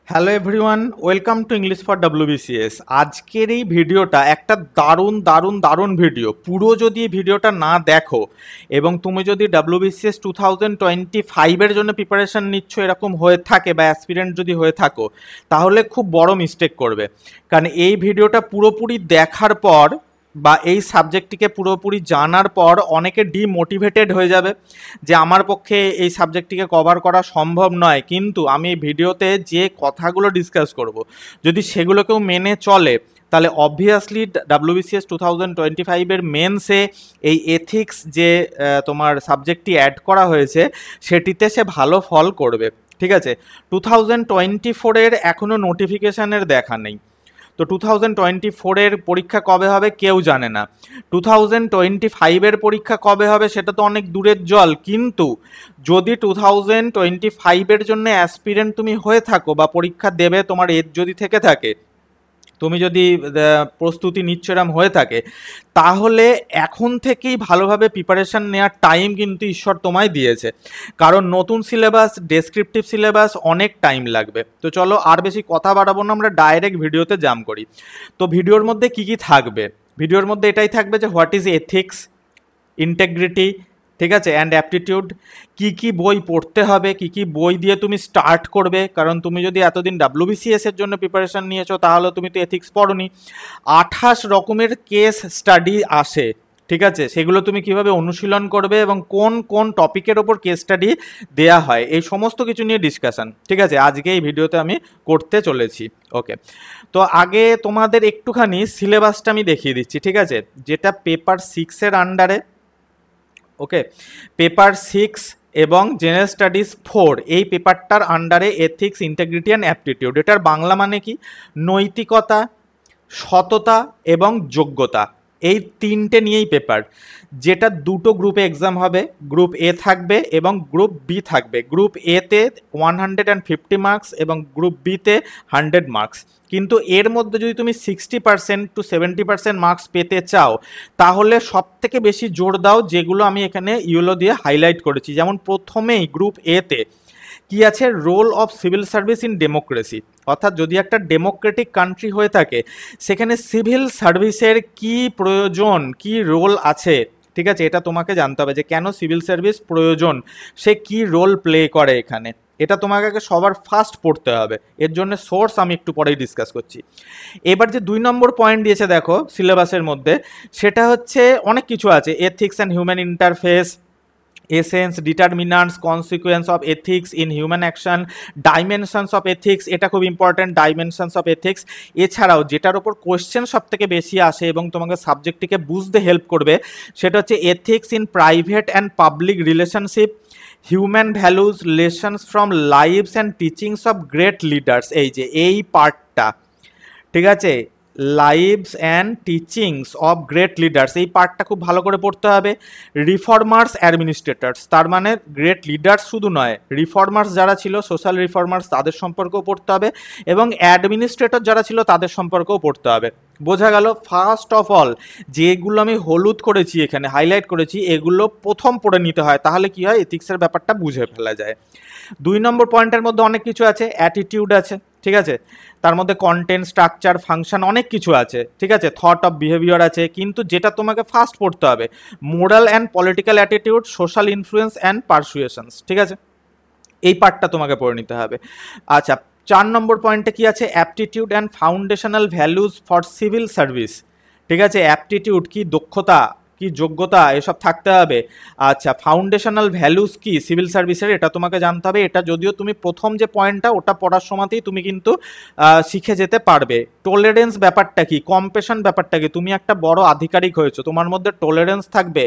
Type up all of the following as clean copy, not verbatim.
Hello everyone, welcome to English for WBCS. আজকের এই ভিডিওটা একটা দারুণ দারুণ দারুণ ভিডিও। পুরো যদি এই ভিডিওটা না দেখো এবং তুমি যদি ডব্লিউবিসিএস 2025-এর জন্য প্রিপারেশন নিচ্ছ এরকম হয়ে থাকে বা অ্যাসপিরেন্ট যদি হয়ে থাকো, তাহলে খুব বড় মিস্টেক করবে। কারণ এই ভিডিওটা পুরোপুরি দেখার পর বা এই সাবজেক্টটিকে পুরোপুরি জানার পর অনেকে ডিমোটিভেটেড হয়ে যাবে যে আমার পক্ষে এই সাবজেক্টটিকে কভার করা সম্ভব নয়। কিন্তু আমি এই ভিডিওতে যে কথাগুলো ডিসকাস করব, যদি সেগুলোকেও মেনে চলে তাহলে অবভিয়াসলি ডাব্লিউবিসিএস 2025-এর মেন্সে এই এথিক্স যে তোমার সাবজেক্টটি অ্যাড করা হয়েছে সেটিতে সে ভালো ফল করবে। ঠিক আছে, 2024-এর এখনও নোটিফিকেশানের দেখা নেই। তো 2024-এর পরীক্ষা কবে হবে কেউ জানে না। 2025-এর পরীক্ষা কবে হবে সেটা তো অনেক দূরের জল। কিন্তু যদি 2025-এর জন্য অ্যাসপিরেন্ট তুমি হয়ে থাকো বা পরীক্ষা দেবে তোমার এজ যদি থেকে থাকে, তুমি যদি প্রস্তুতি নিচ্ছ এরম হয়ে থাকে, তাহলে এখন থেকেই ভালোভাবে প্রিপারেশান নেওয়ার টাইম কিন্তু ঈশ্বর তোমায় দিয়েছে। কারণ নতুন সিলেবাস, ডেসক্রিপটিভ সিলেবাস, অনেক টাইম লাগবে। তো চলো আর বেশি কথা বাড়াবো না, আমরা ডাইরেক্ট ভিডিওতে জাম্প করি। তো ভিডিওর মধ্যে কি কি থাকবে? ভিডিওর মধ্যে এটাই থাকবে যে হোয়াট ইজ এথিক্স, ইন্টেগ্রিটি, ঠিক আছে, অ্যান্ড অ্যাপটিটিউড, কি কি বই পড়তে হবে, কি কি বই দিয়ে তুমি স্টার্ট করবে। কারণ তুমি যদি এতদিন ডাব্লিউবিসিএস এর জন্য প্রিপারেশন নিয়েছো তাহলে তুমি তো এথিক্স পড়োনি। 28 রকমের কেস স্টাডি আসে, ঠিক আছে, সেগুলো তুমি কিভাবে অনুশীলন করবে এবং কোন কোন টপিকের ওপর কেস স্টাডি দেয়া হয়, এই সমস্ত কিছু নিয়ে ডিসকাশন, ঠিক আছে, আজকে এই ভিডিওতে আমি করতে চলেছি। ওকে, তো আগে তোমাদের একটুখানি সিলেবাসটা আমি দেখিয়ে দিচ্ছি, ঠিক আছে, যেটা পেপার 6-এর আন্ডারে। ওকে, পেপার 6 এবং জেনারেল স্টাডিজ 4 এই পেপারটার আন্ডারে এথিক্স, ইন্টিগ্রিটি অ্যান্ড অ্যাপটিটিউড। এটার বাংলা মানে কি? নৈতিকতা, সততা এবং যোগ্যতা, এই তিনটে নিয়েই পেপার। যেটা দুটো গ্রুপে এক্সাম হবে, গ্রুপ এ থাকবে এবং গ্রুপ বি থাকবে। গ্রুপ এতে 150 মার্কস এবং গ্রুপ বিতে 100 মার্কস। কিন্তু এর মধ্যে যদি তুমি 60% to 70% মার্কস পেতে চাও তাহলে সব থেকে বেশি জোর দাও যেগুলো আমি এখানে ইয়েলো দিয়ে হাইলাইট করেছি। যেমন প্রথমেই গ্রুপ এতে কি আছে? Role of civil service in democracy. অর্থাৎ যদি একটা ডেমোক্রেটিক কান্ট্রি হয়ে থাকে সেখানে সিভিল সার্ভিসের কি প্রয়োজন, কি রোল আছে, ঠিক আছে, এটা তোমাকে জানতে হবে যে কেন সিভিল সার্ভিস প্রয়োজন, সে কি রোল প্লে করে এখানে। এটা তোমাকে আগে সবার ফার্স্ট পড়তে হবে। এর জন্য সোর্স আমি একটু পরেই ডিসকাস করছি। এবার যে 2 নম্বর পয়েন্ট দিয়েছে দেখো সিলেবাসের মধ্যে, সেটা হচ্ছে অনেক কিছু আছে। Ethics and human interface, essence, determinants, consequence of ethics in human action, dimensions of ethics, এটা খুব ইম্পর্ট্যান্ট, ডাইমেনশনস অফ এথিক্স। এছাড়াও যেটার ওপর কোয়েশ্চেন সব থেকে বেশি আসে এবং তোমাকে সাবজেক্টটিকে বুঝতে হেল্প করবে সেটা হচ্ছে ethics in private and public relationship, human values, lessons from lives and teachings of great leaders. এই যে এই পার্টটা, ঠিক আছে, lives and teachings of great leaders, এই পার্টটা খুব ভালো করে পড়তে হবে। রিফর্মার্স, অ্যাডমিনিস্ট্রেটরস, তার মানে গ্রেট লিডার্স শুধু নয়, রিফর্মার্স যারা ছিল, সোশ্যাল রিফর্মার্স, তাদের সম্পর্কেও পড়তে হবে এবং অ্যাডমিনিস্ট্রেটর যারা ছিল তাদের সম্পর্কেও পড়তে হবে। বোঝা গেল? ফার্স্ট অফ অল যেগুলো আমি হলুদ করেছি এখানে হাইলাইট করেছি এগুলো প্রথম পড়ে নিতে হয়, তাহলে কি হয় এথিক্সের ব্যাপারটা বুঝে ফেলা যায়। 2 নম্বর পয়েন্টের মধ্যে অনেক কিছু আছে, অ্যাটিটিউড আছে, ঠিক আছে, তার মধ্যে কন্টেন্ট, স্ট্রাকচার, ফাংশন, অনেক কিছু আছে, ঠিক আছে, থট অফ বিহেভিয়ার আছে। কিন্তু যেটা তোমাকে ফার্স্ট পড়তে হবে moral and political attitude, social influence and persuasions, ঠিক আছে, এই পার্টটা তোমাকে পড়ে নিতে হবে। আচ্ছা, 4 নম্বর পয়েন্টে কি আছে? Aptitude and foundational values for civil service, ঠিক আছে, অ্যাপটিটিউড কি? দক্ষতা, কি যোগ্যতা, এসব থাকতে হবে। আচ্ছা, ফাউন্ডেশনাল ভ্যালুজ কি সিভিল সার্ভিসের, এটা তোমাকে জানতে হবে। এটা যদিও তুমি প্রথম যে পয়েন্টটা ওটা পড়ার সময়তেই তুমি কিন্তু শিখে যেতে পারবে। টলারেন্স ব্যাপারটা কি, কম্প্যাশন ব্যাপারটা কি, তুমি একটা বড় আধিকারিক হয়েছো, তোমার মধ্যে টলারেন্স থাকবে,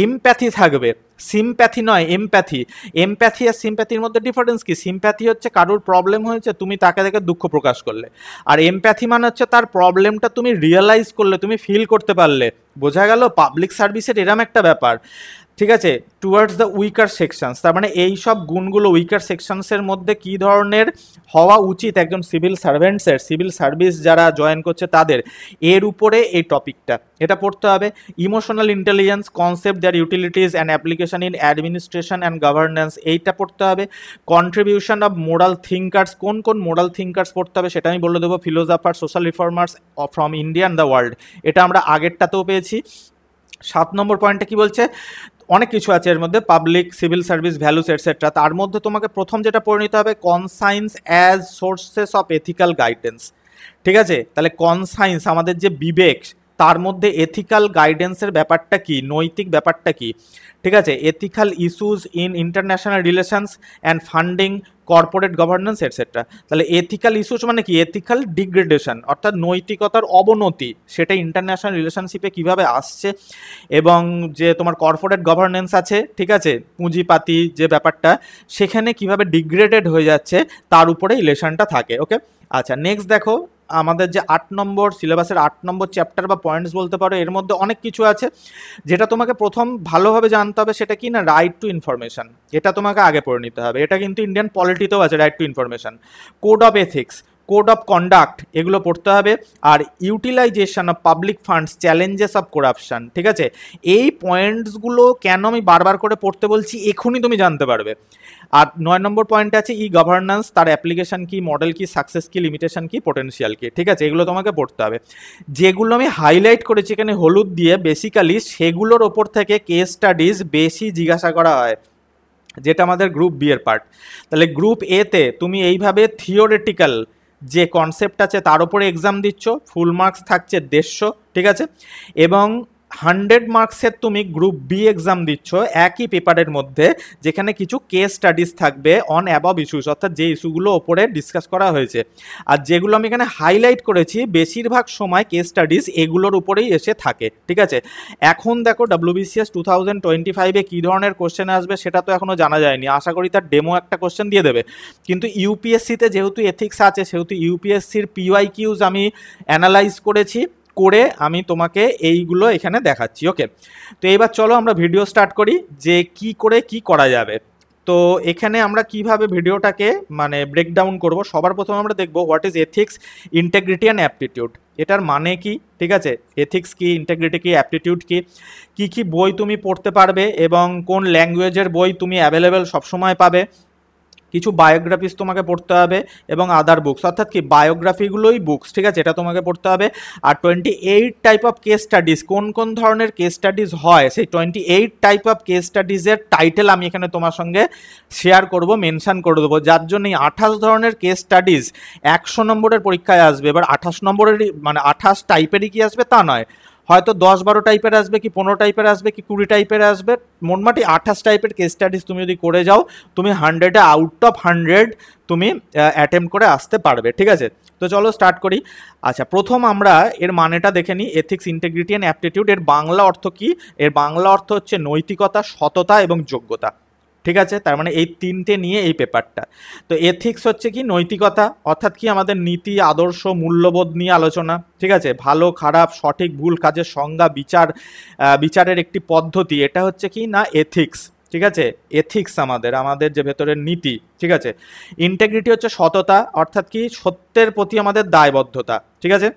ইমপ্যাথি থাকবে, সিম্প্যাথি নয় এমপ্যাথি। এমপ্যাথি আর সিম্প্যাথির মধ্যে ডিফারেন্স কি? সিম্প্যাথি হচ্ছে কারোর প্রবলেম হয়েছে তুমি তাকে দেখে দুঃখ প্রকাশ করলে, আর এমপ্যাথি মানে হচ্ছে তার প্রবলেমটা তুমি রিয়েলাইজ করলে, তুমি ফিল করতে পারলে। বোঝা গেল? পাবলিক সার্ভিসের এরম একটা ব্যাপার, ঠিক আছে, টুয়ার্ডস দ্য উইকার সেকশনস, তার মানে এই সব গুণগুলো উইকার সেকশনসের মধ্যে কী ধরনের হওয়া উচিত একজন সিভিল সার্ভেন্টসের, সিভিল সার্ভিস যারা জয়েন করছে তাদের, এর উপরে এই টপিকটা, এটা পড়তে হবে। Emotional intelligence concept, their utilities and application in administration and governance, এইটা পড়তে হবে। কন্ট্রিবিউশন অফ মোরাল থিঙ্কার্স, কোন কোন মোরাল থিঙ্কার্স পড়তে হবে সেটা আমি বলে দেবো, philosopher, social reformers from India and the world, এটা আমরা আগেরটাতেও পেয়েছি। 7 নম্বর পয়েন্টে কি বলছে, অনেক কিছু আছে এর মধ্যে, public civil service values etcetera, তার মধ্যে তোমাকে প্রথম যেটা পড়ে নিতে হবে conscience as sources of ethical guidance. ঠিক আছে, তাহলে কনসাইন্স আমাদের যে বিবেক, তার মধ্যে এথিক্যাল গাইডেন্সের ব্যাপারটা কি, নৈতিক ব্যাপারটা কি। ঠিক আছে, ethical issues in international relations and funding, corporate governance etcetera. তাহলে এথিক্যাল ইস্যুস মানে কি, এথিক্যাল ডিগ্রেডেশন অর্থাৎ নৈতিকতার অবনতি, সেটা ইন্টারন্যাশনাল রিলেশনশিপে কিভাবে আসছে, এবং যে তোমার কর্পোরেট গভর্নেন্স আছে, ঠিক আছে, পুঁজিপাতি যে ব্যাপারটা, সেখানে কিভাবে ডিগ্রেডেড হয়ে যাচ্ছে তার উপরে রিলেশনটা থাকে। ওকে, আচ্ছা নেক্সট দেখো, আমাদের যে 8 নম্বর সিলেবাসের 8 নম্বর চ্যাপ্টার বা পয়েন্টস বলতে পারো, এর মধ্যে অনেক কিছু আছে। যেটা তোমাকে প্রথম ভালোভাবে জানতে হবে সেটা কি না, রাইট টু ইনফরমেশন, এটা তোমাকে আগে পড়ে নিতে হবে। এটা কিন্তু ইন্ডিয়ান পলিটিতেও আছে, right to information. Code of ethics, code of conduct, এগুলো পড়তে হবে। আর utilization of public funds, challenges of corruption. ঠিক আছে, এই পয়েন্টসগুলো কেন আমি বারবার করে পড়তে বলছি এখনই তুমি জানতে পারবে। আর 9 নম্বর পয়েন্ট আছে ই গভর্নেন্স, তার অ্যাপ্লিকেশন কি, মডেল কি, সাকসেস কি, লিমিটেশন কি, পোটেনশিয়াল কি। ঠিক আছে, এগুলো তোমাকে পড়তে হবে। যেগুলো আমি হাইলাইট করেছি এখানে হলুদ দিয়ে, বেসিক্যালি সেগুলোর ওপর থেকে কেস স্টাডিজ বেশি জিজ্ঞাসা করা হয়, যেটা আমাদের গ্রুপ বি এর পার্ট। তাহলে গ্রুপ এ তে তুমি এইভাবে থিওরিটিক্যাল যে কনসেপ্ট আছে তার উপরে এক্সাম দিচ্ছ, ফুল মার্কস থাকছে 150, ঠিক আছে, এবং 100 মার্কসের তুমি গ্রুপ বি এক্সাম দিচ্ছ একই পেপারের মধ্যে, যেখানে কিছু কেস স্টাডিজ থাকবে অন অ্যাবভ ইস্যুস, অর্থাৎ যে ইস্যুগুলো ওপরে ডিসকাস করা হয়েছে। আর যেগুলো আমি এখানে হাইলাইট করেছি বেশিরভাগ সময় কেস স্টাডিজ এগুলোর উপরেই এসে থাকে। ঠিক আছে, এখন দেখো WBCS 2025-এ কী ধরনের কোশ্চেন আসবে সেটা তো এখনও জানা যায়নি, আশা করি তার ডেমো একটা কোশ্চেন দিয়ে দেবে। কিন্তু ইউপিএসসিতে যেহেতু এথিক্স আছে, সেহেতু ইউপিএসসির PYQs আমি অ্যানালাইজ করেছি, করে আমি তোমাকে এইগুলো এখানে দেখাচ্ছি। ওকে, তো এবার চলো আমরা ভিডিও স্টার্ট করি যে কি করে কি করা যাবে। তো এখানে আমরা কিভাবে ভিডিওটাকে মানে ব্রেকডাউন করব, সবার প্রথমে আমরা দেখব what is ethics, integrity and aptitude, এটার মানে কি। ঠিক আছে, এথিক্স কি, ইন্টেগ্রিটি কি, অ্যাপটিটিউড কি, কি কি বই তুমি পড়তে পারবে এবং কোন ল্যাঙ্গুয়েজের বই তুমি অ্যাভেলেবেল সবসময় পাবে। কিছু বায়োগ্রাফিস তোমাকে পড়তে হবে এবং আদার বুকস, অর্থাৎ কি বায়োগ্রাফিগুলোই বুকস। ঠিক আছে, এটা তোমাকে পড়তে হবে। আর 28 টাইপ অফ কেস স্টাডিজ, কোন কোন ধরনের কেস স্টাডিজ হয়, সেই 28 টাইপ অফ কেস স্টাডিজের টাইটেল আমি এখানে তোমার সঙ্গে শেয়ার করব, মেনশন করে দেবো, যার জন্য 28 ধরনের কেস স্টাডিজ 100 নম্বরের পরীক্ষায় আসবে। এবার 28 নম্বরেরই মানে 28 টাইপেরই কি আসবে তা নয়, হয়তো 10-12 টাইপের আসবে, কি 15 টাইপের আসবে, কি 20 টাইপের আসবে, মোটামুটি 28 টাইপের কেস স্টাডিজ তুমি যদি করে যাও, তুমি 100-এ আউট অফ 100 তুমি অ্যাটেম্প করে আসতে পারবে। ঠিক আছে, তো চলো স্টার্ট করি। আচ্ছা, প্রথম আমরা এর মানেটা দেখে নিই, এথিক্স, ইন্টেগ্রিটি অ্যান্ড অ্যাপটিটিউড, এর বাংলা অর্থ কি। এর বাংলা অর্থ হচ্ছে নৈতিকতা, সততা এবং যোগ্যতা। ঠিক আছে, তার মানে এই তিনটে নিয়ে এই পেপারটা। তো এথিক্স হচ্ছে কি, নৈতিকতা, অর্থাৎ কি আমাদের নীতি, আদর্শ, মূল্যবোধ নিয়ে আলোচনা। ঠিক আছে, ভালো খারাপ, সঠিক ভুল কাজের সংজ্ঞা, বিচারের একটি পদ্ধতি, এটা হচ্ছে কি না এথিক্স। ঠিক আছে, এথিক্স আমাদের যে ভেতরের নীতি। ঠিক আছে, ইন্টেগ্রিটি হচ্ছে সততা, অর্থাৎ কি সত্যের প্রতি আমাদের দায়বদ্ধতা। ঠিক আছে,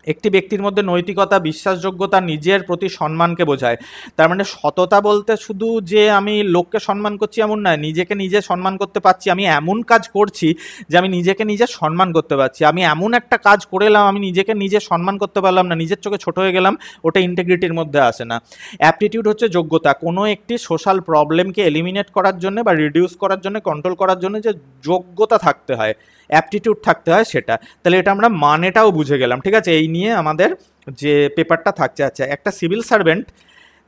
একটি ব্যক্তির মধ্যে নৈতিকতা, বিশ্বাসযোগ্যতা, নিজের প্রতি সম্মানকে বোঝায়। তার মানে সততা বলতে শুধু যে আমি লোককে সম্মান করছি এমন নয়, নিজেকে নিজে সম্মান করতে পারছি, আমি এমন কাজ করছি যে আমি নিজেকে নিজে সম্মান করতে পারছি। আমি এমন একটা কাজ করে এলাম, আমি নিজেকে নিজে সম্মান করতে পারলাম না, নিজের চোখে ছোট হয়ে গেলাম, ওটা ইন্টেগ্রিটির মধ্যে আসে না। অ্যাপটিটিউড হচ্ছে যোগ্যতা, কোনো একটি সোশ্যাল প্রবলেমকে এলিমিনেট করার জন্য বা রিডিউস করার জন্য, কন্ট্রোল করার জন্য যে যোগ্যতা থাকতে হয়, অ্যাপটিটিউড থাকতে হয় সেটা। তাহলে এটা আমরা মানেটাও বুঝে গেলাম। ঠিক আছে, এই নিয়ে আমাদের যে পেপারটা থাকছে। আচ্ছা, একটা সিভিল সার্ভেন্ট,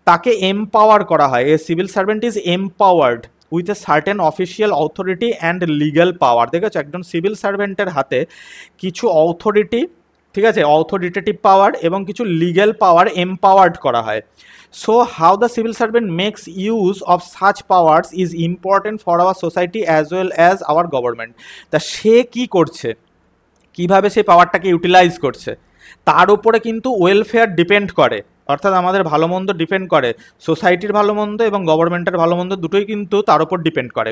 তাকে এমপাওয়ার করা হয়, a civil servant is empowered with a certain official authority and legal power. দেখেছো, একজন সিভিল সার্ভেন্টের হাতে কিছু অথরিটি, ঠিক আছে, অথরিটেটিভ পাওয়ার এবং কিছু লিগ্যাল পাওয়ার এমপাওয়ার্ড করা হয়। So how the civil servant makes use of such powers is important for our society as well as our government. তা সে কি করছে, কিভাবে সে পাওয়ারটাকে ইউটিলাইজ করছে, তার উপরে কিন্তু ওয়েলফেয়ার ডিপেন্ড করে। অর্থাৎ আমাদের ভালো মন্দ ডিপেন্ড করে সোসাইটির ভালো মন্দ এবং গভর্নমেন্টের ভালো মন্দ দুটোই কিন্তু তার উপর ডিপেন্ড করে।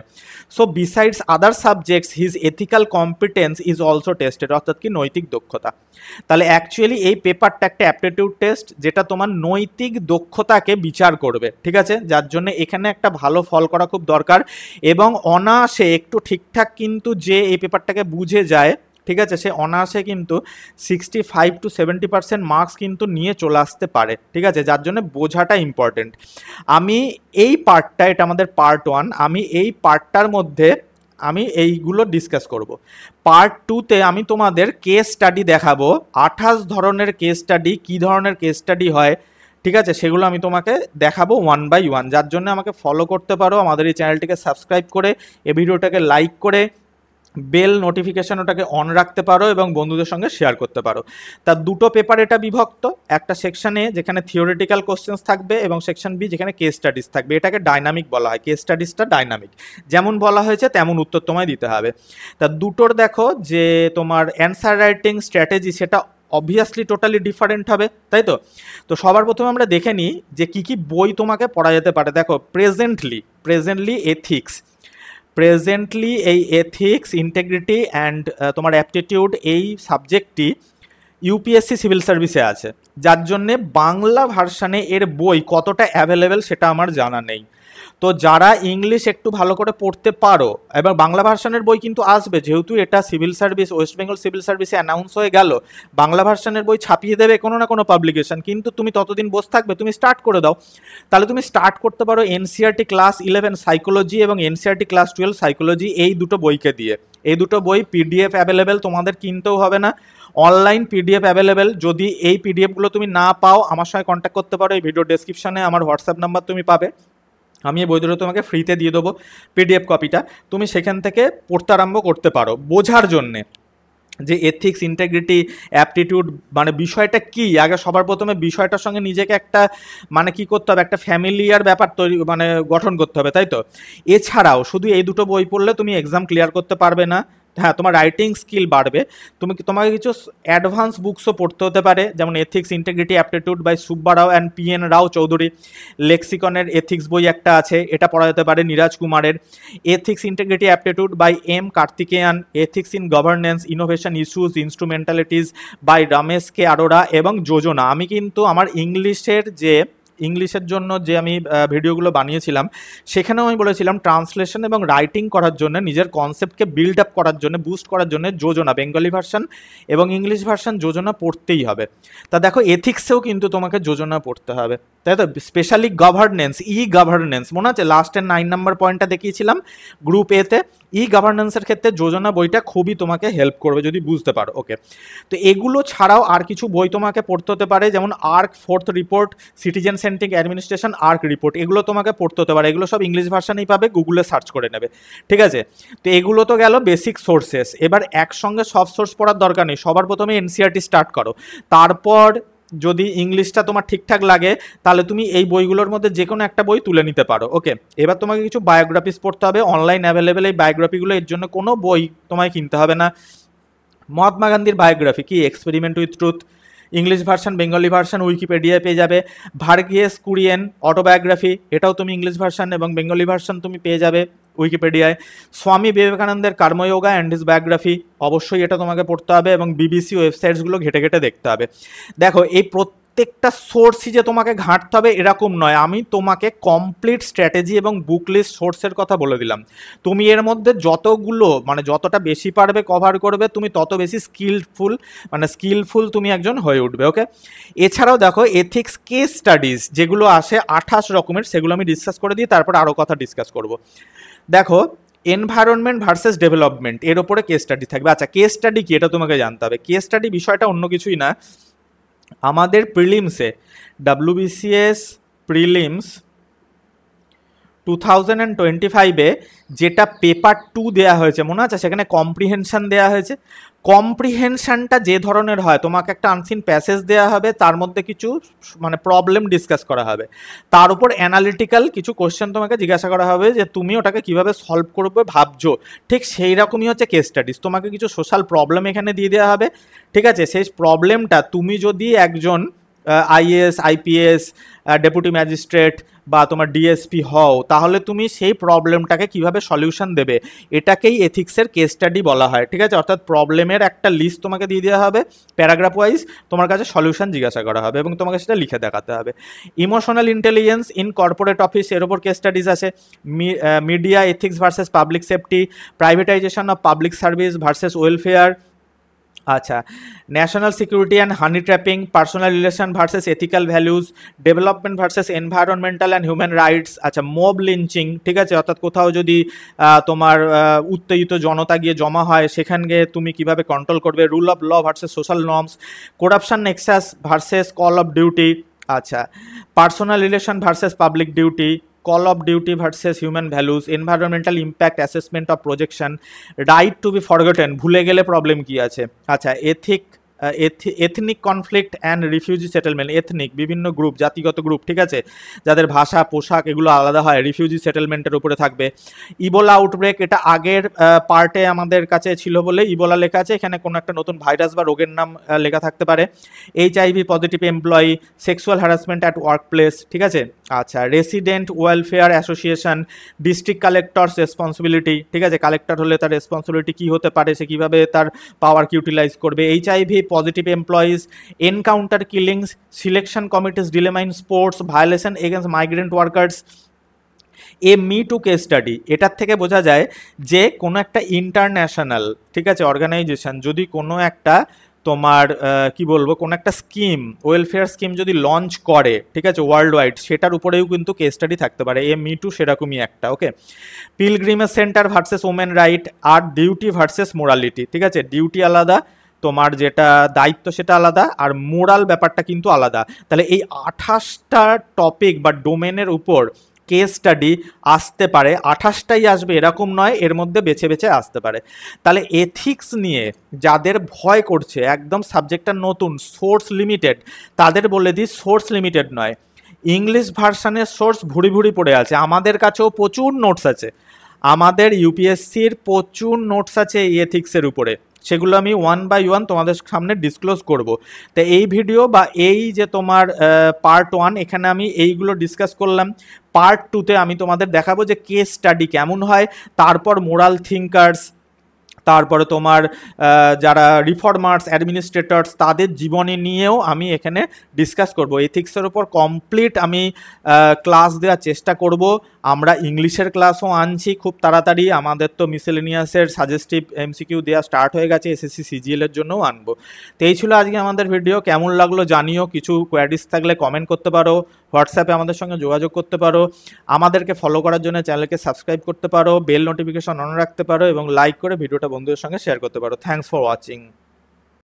So besides other subjects his ethical competence is also tested, অর্থাৎ কি নৈতিক দক্ষতা। তাহলে অ্যাকচুয়ালি এই পেপারটা একটা অ্যাপটিটিউড টেস্ট যেটা তোমার নৈতিক দক্ষতাকে বিচার করবে, ঠিক আছে, যার জন্য এখানে একটা ভালো ফল করা খুব দরকার। এবং অনায়াসে একটু ঠিকঠাক কিন্তু যে এই পেপারটাকে বুঝে যায়, ঠিক আছে, সে অনায়াসে কিন্তু 65 to 70% মার্কস কিন্তু নিয়ে চলে আসতে পারে, ঠিক আছে, যার জন্য বোঝাটা ইম্পর্টেন্ট। আমি এই পার্টটা, এটা আমাদের পার্ট 1, আমি এই পার্টটার মধ্যে আমি এইগুলো ডিসকাস করব। পার্ট 2তে আমি তোমাদের কেস স্টাডি দেখাবো, 28 ধরনের কেস স্টাডি, কী ধরনের কেস স্টাডি হয়, ঠিক আছে, সেগুলো আমি তোমাকে দেখাবো 1 by 1, যার জন্য আমাকে ফলো করতে পারো, আমাদের এই চ্যানেলটিকে সাবস্ক্রাইব করে, এই ভিডিওটাকে লাইক করে, বেল নোটিফিকেশন ওটাকে অন রাখতে পারো এবং বন্ধুদের সঙ্গে শেয়ার করতে পারো। তার দুটো পেপার এটা বিভক্ত, একটা সেকশন এ যেখানে থিওরিটিক্যাল কোশ্চেন্স থাকবে এবং সেকশন বি যেখানে কেস স্টাডিজ থাকবে। এটাকে ডাইনামিক বলা হয়, কেস স্টাডিজটা ডাইনামিক, যেমন বলা হয়েছে তেমন উত্তর তোমায় দিতে হবে। তা দুটোর দেখো যে তোমার অ্যান্সার রাইটিং স্ট্র্যাটেজি সেটা অবভিয়াসলি টোটালি ডিফারেন্ট হবে, তাই তো। তো সবার প্রথমে আমরা দেখে নিই যে কি কি বই তোমাকে পড়া যেতে পারে। দেখো প্রেজেন্টলি এথিক্স, প্রেজেন্টলি এই এথিক্স, ইন্টেগ্রিটি অ্যান্ড তোমার অ্যাপটিটিউড এই সাবজেক্টটি ইউপিএসসি সিভিল সার্ভিসে আছে, যার জন্যে বাংলা ভার্সানে এর বই কতটা অ্যাভেলেবেল সেটা আমার জানা নেই। তো যারা ইংলিশ একটু ভালো করে পড়তে পারো, এবার বাংলা ভার্সানের বই কিন্তু আসবে, যেহেতু এটা civil service, West Bengal civil সার্ভিসে অ্যানাউন্স হয়ে গেল, বাংলা ভার্সানের বই ছাপিয়ে দেবে কোনো না কোনো পাবলিকেশন, কিন্তু তুমি ততদিন বসে থাকবে, তুমি স্টার্ট করে দাও। তাহলে তুমি স্টার্ট করতে পারো এনসিইআরটি ক্লাস 11 সাইকোলজি এবং এনসিইআরটি ক্লাস 12 সাইকোলজি, এই দুটো বইকে দিয়ে। এই দুটো বই পিডিএফ অ্যাভেলেবেল, তোমাদের কিনতেও হবে না, অনলাইন পিডিএফ অ্যাভেলেবেল। যদি এই পিডিএফগুলো তুমি না পাও, আমার সঙ্গে কন্ট্যাক্ট করতে পারো, এই ভিডিও ডেসক্রিপশনে আমার হোয়াটসঅ্যাপ নাম্বার তুমি পাবে, আমি এই বইগুলো তোমাকে ফ্রিতে দিয়ে দেবো পিডিএফ কপিটা, তুমি সেখান থেকে পড়তে আরম্ভ করতে পারো বোঝার জন্যে যে এথিক্স, ইন্টেগ্রিটি, অ্যাপটিটিউড মানে বিষয়টা কি। আগে সবার প্রথমে বিষয়টার সঙ্গে নিজেকে একটা মানে কি করতে হবে, একটা ফ্যামিলিয়ার ব্যাপার তৈরি মানে গঠন করতে হবে, তাই তো। এছাড়াও শুধু এই দুটো বই পড়লে তুমি এক্সাম ক্লিয়ার করতে পারবে না, হ্যাঁ তোমার রাইটিং স্কিল বাড়বে, তোমাকে কিছু অ্যাডভান্স বুকসও পড়তে হতে পারে, যেমন ethics, integrity, aptitude by Subba Rao and PN Rao Chowdhury. লেক্সিকনের এথিক্স বই একটা আছে, এটা পড়া যেতে পারে নীরাজ কুমারের। Ethics, integrity, aptitude by M Karthikeyan. Ethics in governance, innovation issues, instrumentalities by Ramesh K Arora এবং যোজনা। আমি কিন্তু আমার ইংলিশের জন্য যে আমি ভিডিওগুলো বানিয়েছিলাম সেখানেও আমি বলেছিলাম ট্রান্সলেশন এবং রাইটিং করার জন্য, নিজের কনসেপ্টকে বিল্ড আপ করার জন্য, বুস্ট করার জন্য যোজনা বেঙ্গলি ভার্সন এবং ইংলিশ ভার্সন যোজনা পড়তেই হবে। তা দেখো এথিক্সেও কিন্তু তোমাকে যোজনা পড়তে হবে, তাই তো। স্পেশালি গভর্নেন্স, গভর্নেন্স মনে আছে লাস্টের 9 নম্বর পয়েন্টটা দেখিয়েছিলাম গ্রুপ এতে, গভর্নেন্সের ক্ষেত্রে যোজনা বইটা খুবই তোমাকে হেল্প করবে যদি বুঝতে পারো। ওকে, তো এগুলো ছাড়াও আর কিছু বই তোমাকে পড়তে হতে পারে, যেমন ARC 4th report, citizen centric administration ARC report, এগুলো তোমাকে পড়তে হতে পারে। এগুলো সব ইংলিশ ভার্সানেই পাবে, গুগলে সার্চ করে নেবে, ঠিক আছে। তো এগুলো তো গেল বেসিক সোর্সেস। এবার একসঙ্গে সব সোর্স পড়ার দরকার নেই, সবার প্রথমে এনসিইআরটি স্টার্ট করো, তারপর যদি ইংলিশটা তোমার ঠিকঠাক লাগে তাহলে তুমি এই বইগুলোর মধ্যে যে কোনো একটা বই তুলে নিতে পারো। ওকে, এবার তোমাকে কিছু বায়োগ্রাফিস পড়তে হবে, অনলাইন অ্যাভেলেবেল এই বায়োগ্রাফিগুলো, এর জন্য কোনো বই তোমায় কিনতে হবে না। মহাত্মা গান্ধীর বায়োগ্রাফি কি, experiment with truth, English version, Bengali version উইকিপিডিয়ায় পেয়ে যাবে। ভার্গিয়াস কুরিয়েন অটোবায়োগ্রাফি, এটাও তুমি ইংলিশ ভার্সন এবং বেঙ্গলি ভার্সন তুমি পেয়ে যাবে উইকিপিডিয়ায়। স্বামী বিবেকানন্দের কর্মযোগা অ্যান্ড হিজ বায়োগ্রাফি, অবশ্যই এটা তোমাকে পড়তে হবে এবং বিবিসি ওয়েবসাইটসগুলো ঘেটে ঘেটে দেখতে হবে। দেখো এই প্রত্যেকটা সোর্সই যে তোমাকে ঘাঁটতে হবে এরকম নয়, আমি তোমাকে কমপ্লিট স্ট্র্যাটেজি এবং বুক লিস্ট সোর্সের কথা বলে দিলাম। তুমি এর মধ্যে যতগুলো মানে যতটা বেশি পারবে কভার করবে, তুমি তত বেশি স্কিলফুল তুমি একজন হয়ে উঠবে। ওকে, এছাড়াও দেখো এথিক্স কেস স্টাডিজ যেগুলো আসে 28 রকমের, সেগুলো আমি ডিসকাস করে দিই, তারপর আরও কথা ডিসকাস করব। দেখো এনভায়রনমেন্ট ভার্সেস ডেভেলপমেন্ট, এর ওপরে কেস স্টাডি থাকবে। আচ্ছা কেস স্টাডি কি এটা তোমাকে জানতে হবে। কেস স্টাডি বিষয়টা অন্য কিছুই না, আমাদের প্রিলিমসে WBCS প্রিলিমস 2025-এ যেটা পেপার 2 দেওয়া হয়েছে মনে আছে, সেখানে কম্প্রিহেনশন দেওয়া হয়েছে। কম্প্রিহেনশনটা যে ধরনের হয়, তোমাকে একটা আনসিন প্যাসেজ দেওয়া হবে, তার মধ্যে কিছু মানে প্রবলেম ডিসকাস করা হবে, তার উপর অ্যানালিটিক্যাল কিছু কোশ্চেন তোমাকে জিজ্ঞাসা করা হবে যে তুমি ওটাকে কিভাবে সলভ করবে ভাবছো, ঠিক সেই রকমই হচ্ছে কেস স্টাডিজ। তোমাকে কিছু সোশ্যাল প্রবলেম এখানে দিয়ে দেওয়া হবে, ঠিক আছে। সেই প্রবলেমটা তুমি যদি একজন আইএএস আইপিএস ডেপুটি ম্যাজিস্ট্রেট বা তোমার ডিএসপি হও, তাহলে তুমি সেই প্রবলেমটাকে কিভাবে সলিউশন দেবে, এটাকেই এথিক্সের কেস স্টাডি বলা হয়। ঠিক আছে, অর্থাৎ প্রবলেমের একটা লিস্ট তোমাকে দিয়ে দেওয়া হবে, প্যারাগ্রাফ ওয়াইজ তোমার কাছে সলিউশন জিজ্ঞাসা করা হবে এবং তোমাকে সেটা লিখে দেখাতে হবে। Emotional intelligence in corporate office, এর ওপর কেস স্টাডিজ আছে। Media ethics versus public safety, privatization of public service versus welfare. আচ্ছা, national security and honey trapping, personal relation versus ethical values, development versus environmental and human rights. আচ্ছা, mob lynching, ঠিক আছে, অর্থাৎ কোথাও যদি তোমার উত্তেজিত জনতা গিয়ে জমা হয়, সেখানে তুমি কিভাবে কন্ট্রোল করবে, rule of law versus social norms, corruption nexus versus call of duty. আচ্ছা, personal relation versus public duty, call of duty versus human values, environmental impact assessment of projection, right to be forgotten, ভুলে গেলে problem কি আছে। আচ্ছা, ethnic conflict and refugee settlement, ethnic বিভিন্ন group, জাতিগত group, ঠিক আছে, যাদের ভাষা পোশাক এগুলো আলাদা হয়, রিফিউজি সেটেলমেন্টের উপরে থাকবে। ইবোলা আউটব্রেক, এটা আগের পার্টে আমাদের কাছে ছিল বলে ইবোলা লেখা আছে, এখানে কোনো একটা নতুন ভাইরাস বা রোগের নাম লেখা থাকতে পারে। HIV positive employee, sexual harassment at work place, ঠিক আছে। আচ্ছা, resident welfare association, district collectors responsibility, ঠিক আছে, কালেক্টর হলে তার রেসপন্সিবিলিটি কী হতে পারে, সে কীভাবে তার পাওয়ারকে ইউটিলাইজ করবে। HIV positive employees, encounter killings, selection committees dilemma in sports, violation against migrant workers. A me to case study, এটার থেকে বোঝা যায় যে কোনো একটা ইন্টারন্যাশনাল, ঠিক আছে, অর্গানাইজেশন যদি কোনো একটা তোমার কি বলবো, কোনো একটা স্কিম, ওয়েলফেয়ার স্কিম যদি লঞ্চ করে, ঠিক আছে, ওয়ার্ল্ড ওয়াইড, সেটার উপরেও কিন্তু কেস স্টাডি থাকতে পারে। এ মি টু সেরকমই একটা। Okay, pilgrimage centre versus women right, আর ডিউটি ভার্সেস মোরালিটি, ঠিক আছে, ডিউটি আলাদা, তোমার যেটা দায়িত্ব সেটা আলাদা, আর মোরাল ব্যাপারটা কিন্তু আলাদা। তাহলে এই 28টা টপিক বা ডোমেনের উপর কেস স্টাডি আসতে পারে, 28টাই আসবে এরকম নয়, এর মধ্যে বেছে বেছে আসতে পারে। তাহলে এথিক্স নিয়ে যাদের ভয় করছে, একদম সাবজেক্টটা নতুন, সোর্স লিমিটেড, তাদের বলে দিই সোর্স লিমিটেড নয়, ইংলিশ ভার্সানের সোর্স ভুড়ি ভুড়ি পড়ে আছে। আমাদের কাছেও প্রচুর নোটস আছে, আমাদের ইউপিএসসির প্রচুর নোটস আছে এই এথিক্সের উপরে, সেগুলো আমি ওয়ান বাই ওয়ান তোমাদের সামনে ডিসক্লোজ করব। তো এই ভিডিও বা এই যে তোমার পার্ট 1, এখানে আমি এইগুলো ডিসকাস করলাম। পার্ট 2তে আমি তোমাদের দেখাবো যে কেস স্টাডি কেমন হয়, তারপর মোরাল থিঙ্কার্স, তারপরে তোমার যারা রিফর্মার্স, অ্যাডমিনিস্ট্রেটরস, তাদের জীবনী নিয়েও আমি এখানে ডিসকাস করব। এথিক্সের ওপর কমপ্লিট আমি ক্লাস দেওয়ার চেষ্টা করব। আমরা ইংলিশের ক্লাসও আনছি খুব তাড়াতাড়ি, আমাদের তো মিসেলেনিয়াসের সাজেস্টিভ এমসিকিউ দেওয়া স্টার্ট হয়ে গেছে, এসএসসি সিজিএলের জন্যও আনবো। তো এই ছিল আজকে আমাদের ভিডিও, কেমন লাগলো জানিও, কিছু কোয়ারিজ থাকলে কমেন্ট করতে পারো, হোয়াটসঅ্যাপে আমাদের সঙ্গে যোগাযোগ করতে পারো, আমাদেরকে ফলো করার জন্য চ্যানেলকে সাবস্ক্রাইব করতে পারো, বেল নোটিফিকেশন অন রাখতে পারো এবং লাইক করে ভিডিওটা বন্ধুদের সঙ্গে শেয়ার করতে পারো। Thanks for watching.